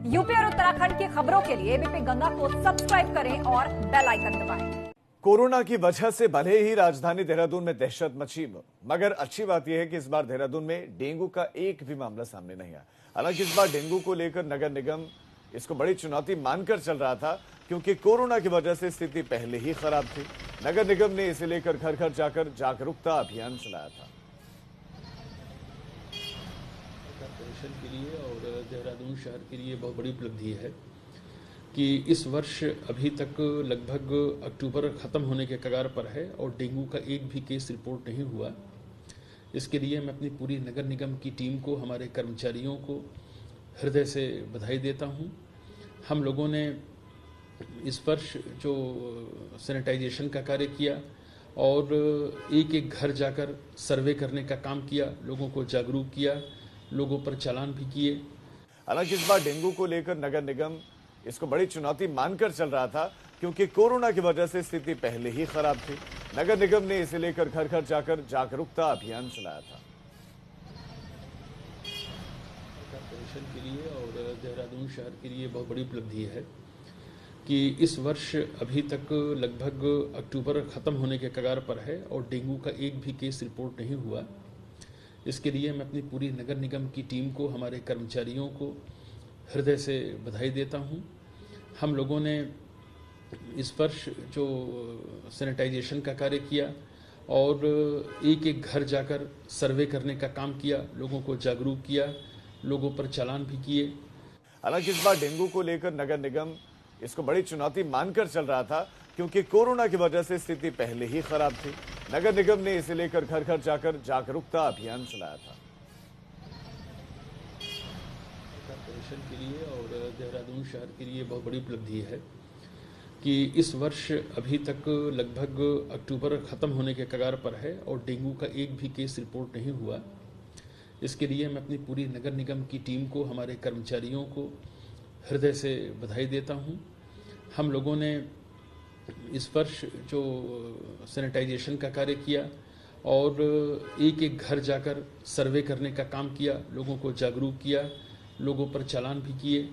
UP और उत्तराखंड की खबरों के लिए एबीपी गंगा को सब्सक्राइब करें और बेल आइकन दबाएं। कोरोना की वजह से भले ही राजधानी देहरादून में दहशत मची, मगर अच्छी बात यह है कि इस बार देहरादून में डेंगू का एक भी मामला सामने नहीं आया। हालांकि इस बार डेंगू को लेकर नगर निगम इसको बड़ी चुनौती मानकर चल रहा था, क्योंकि कोरोना की वजह से स्थिति पहले ही खराब थी। नगर निगम ने इसे लेकर घर घर जाकर जागरूकता अभियान चलाया था। कॉर्पोरेशन के लिए और देहरादून शहर के लिए बहुत बड़ी उपलब्धि है कि इस वर्ष अभी तक लगभग अक्टूबर ख़त्म होने के कगार पर है और डेंगू का एक भी केस रिपोर्ट नहीं हुआ। इसके लिए मैं अपनी पूरी नगर निगम की टीम को, हमारे कर्मचारियों को हृदय से बधाई देता हूं। हम लोगों ने इस वर्ष जो सैनिटाइजेशन का कार्य किया और एक एक घर जाकर सर्वे करने का काम किया, लोगों को जागरूक किया, लोगों पर चालान भी किए। हालांकि इस बार डेंगू को लेकर नगर निगम इसको बड़ी चुनौती मानकर चल रहा था, क्योंकि कोरोना की वजह से स्थिति पहले ही खराब थी। नगर निगम ने इसे लेकर घर घर जाकर जागरूकता अभियान चलाया था। कॉर्पोरेशन के लिए और देहरादून शहर के लिए बहुत बड़ी उपलब्धि है कि इस वर्ष अभी तक लगभग अक्टूबर ख़त्म होने के कगार पर है और डेंगू का एक भी केस रिपोर्ट नहीं हुआ। इसके लिए मैं अपनी पूरी नगर निगम की टीम को, हमारे कर्मचारियों को हृदय से बधाई देता हूं। हम लोगों ने इस वर्ष जो सैनिटाइजेशन का कार्य किया और एक एक घर जाकर सर्वे करने का काम किया, लोगों को जागरूक किया, लोगों पर चालान भी किए। हालांकि इस बार डेंगू को लेकर नगर निगम इसको बड़ी चुनौती मानकर चल रहा था, क्योंकि कोरोना की वजह से स्थिति पहले ही खराब थी। नगर निगम ने इसे लेकर घर घर जाकर जागरूकता अभियान चलाया था। कॉर्पोरेशन के लिए और देहरादून शहर के लिए बहुत बड़ी उपलब्धि है कि इस वर्ष अभी तक लगभग अक्टूबर ख़त्म होने के कगार पर है और डेंगू का एक भी केस रिपोर्ट नहीं हुआ। इसके लिए मैं अपनी पूरी नगर निगम की टीम को, हमारे कर्मचारियों को हृदय से बधाई देता हूं। हम लोगों ने इस वर्ष जो सैनिटाइजेशन का कार्य किया और एक एक घर जाकर सर्वे करने का काम किया, लोगों को जागरूक किया, लोगों पर चालान भी किए।